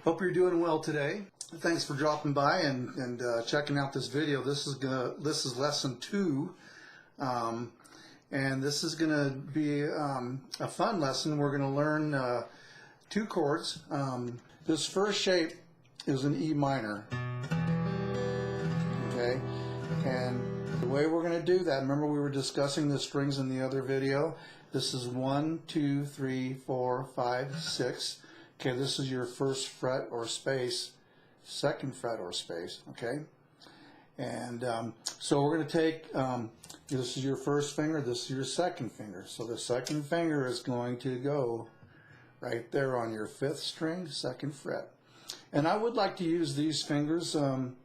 Hope you're doing well today. Thanks for dropping by and checking out this video. This is lesson 2, and this is gonna be a fun lesson. We're gonna learn 2 chords. This first shape is an E minor. Okay, and the way we're gonna do that, remember we were discussing the strings in the other video. This is 1, 2, 3, 4, 5, 6. Okay, this is your first fret or space, second fret or space, okay? And so we're going to take, this is your first finger, this is your second finger. So the second finger is going to go right there on your 5th string, 2nd fret. And I would like to use these fingers on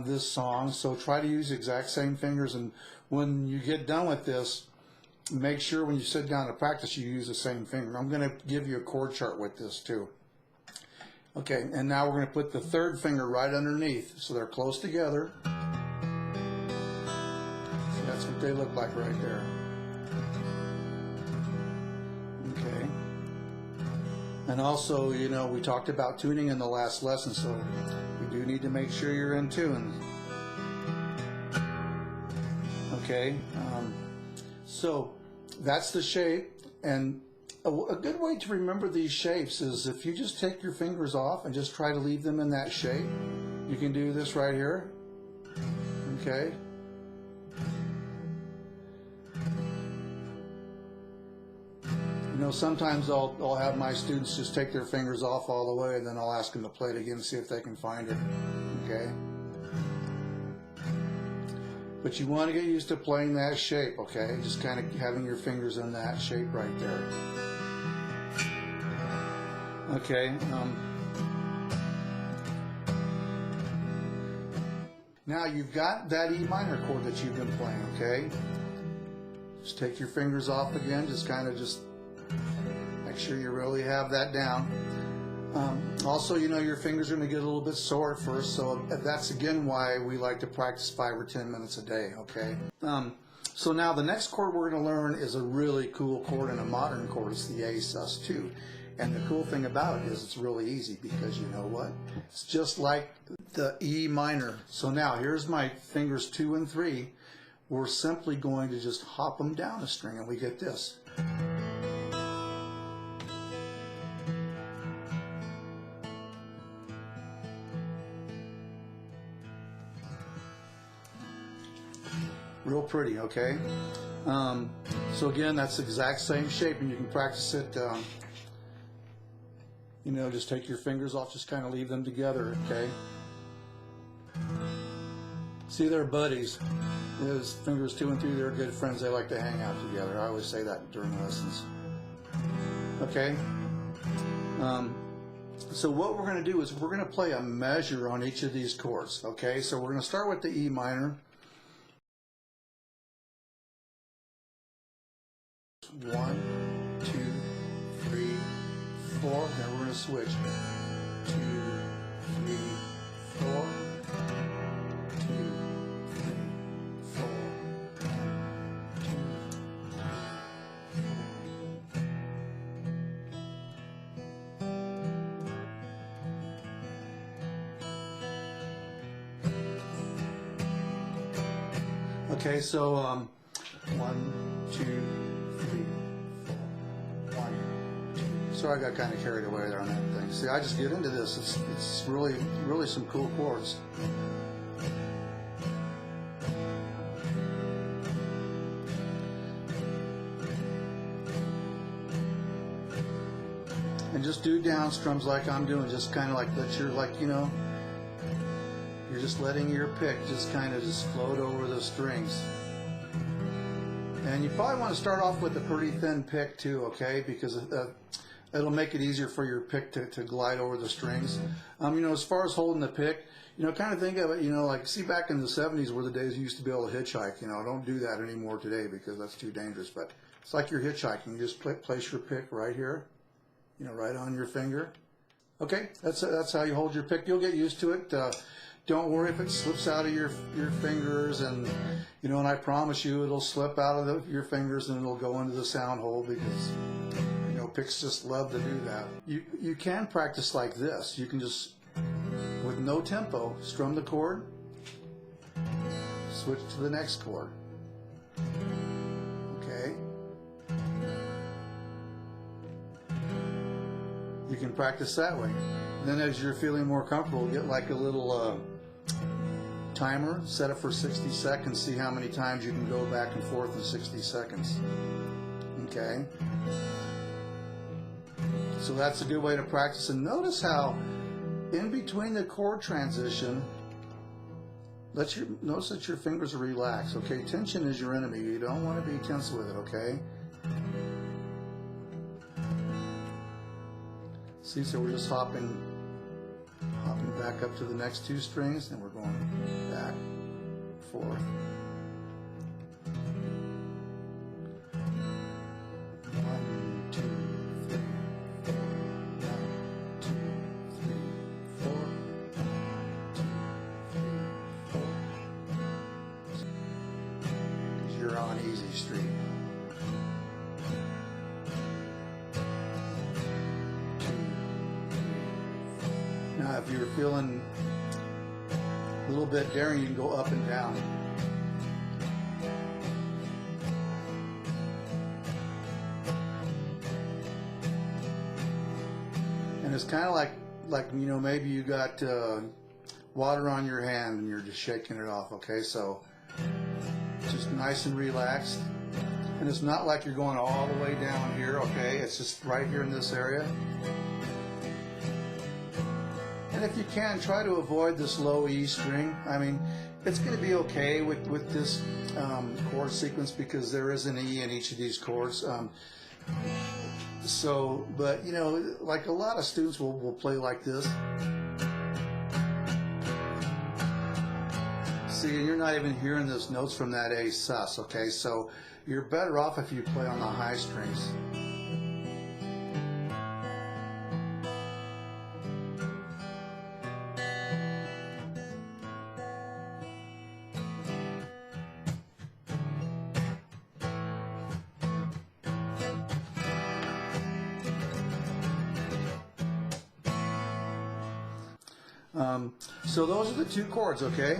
this song, so try to use the exact same fingers, and when you get done with this, make sure when you sit down to practice you use the same finger. I'm going to give you a chord chart with this too. Okay, and now we're going to put the 3rd finger right underneath, so they're close together. So that's what they look like right there. Okay. And also, you know, we talked about tuning in the last lesson, so you do need to make sure you're in tune. Okay. So that's the shape, and a good way to remember these shapes is if you just take your fingers off and just try to leave them in that shape. You can do this right here. Okay. You know, sometimes I'll have my students just take their fingers off all the way, and then I'll ask them to play it again and see if they can find it. Okay. But you want to get used to playing that shape, okay? Just kind of having your fingers in that shape right there. Okay. Now you've got that E minor chord that you've been playing, okay? Just take your fingers off again. Just make sure you really have that down. Also, you know, your fingers are going to get a little bit sore at first, so that's again why we like to practice 5 or 10 minutes a day, okay? So now the next chord we're going to learn is a really cool chord and a modern chord. It's the A sus2. And the cool thing about it is it's really easy because you know what? It's just like the E minor. So now here's my fingers 2 and 3. We're simply going to just hop them down a string and we get this. Real pretty, okay? So again, that's the exact same shape, and you can practice it, you know, just take your fingers off, just kind of leave them together, okay? See, they're buddies. Those fingers 2 and 3, they're good friends. They like to hang out together. I always say that during lessons. Okay? So what we're going to do is we're going to play a measure on each of these chords, okay? So we're going to start with the E minor. 1, 2, 3, 4. Then we're going to switch. 2, 3, 4. 2, 3, 4. 2, 3, 4. Okay, so 1, 2. Sorry, I got kind of carried away there on that thing. See, I just get into this. It's really some cool chords. And just do down strums like I'm doing. Just kind of like that. You're like, you know, you're just letting your pick just kind of just float over the strings. And you probably want to start off with a pretty thin pick too, okay? Because it'll make it easier for your pick to glide over the strings. You know, as far as holding the pick, you know, kind of think of it, you know, like, see, back in the 70s were the days you used to be able to hitchhike. You know, don't do that anymore today because that's too dangerous. But it's like you're hitchhiking. You just place your pick right here, you know, right on your finger. Okay, that's how you hold your pick. You'll get used to it. Don't worry if it slips out of your fingers, and you know, and I promise you it'll slip out of your fingers and it'll go into the sound hole because, you know, picks just love to do that. You can practice like this. You can just, with no tempo, strum the chord, switch to the next chord. Okay? You can practice that way. Then as you're feeling more comfortable, get like a little timer, set it for 60 seconds, see how many times you can go back and forth in 60 seconds. Okay? So that's a good way to practice. And notice how in between the chord transition, notice that your fingers are relaxed. Okay? Tension is your enemy. You don't want to be tense with it, okay? See, so we're just hopping back up to the next two strings, and we're going back, forth. 1, 2, 3, 4. 1, 2, 3, 4. 1, 2, 3, 4. Because you're on easy street. Now, if you're feeling a little bit daring, you can go up and down. And it's kind of like you know, maybe you got water on your hand and you're just shaking it off. Okay, so just nice and relaxed. And it's not like you're going all the way down here. Okay, it's just right here in this area. And if you can, try to avoid this low E string. I mean, it's going to be okay with this chord sequence because there is an E in each of these chords. But you know, like a lot of students will play like this. See, and you're not even hearing those notes from that A sus, okay? So you're better off if you play on the high strings. So those are the two chords, okay?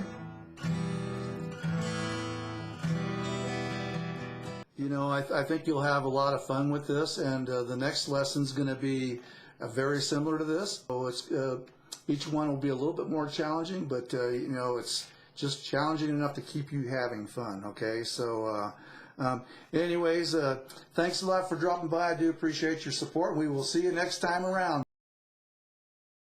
You know, I think you'll have a lot of fun with this, and the next lesson's going to be very similar to this. So it's each one will be a little bit more challenging, but you know, it's just challenging enough to keep you having fun, okay? So anyways, thanks a lot for dropping by. I do appreciate your support. We will see you next time around.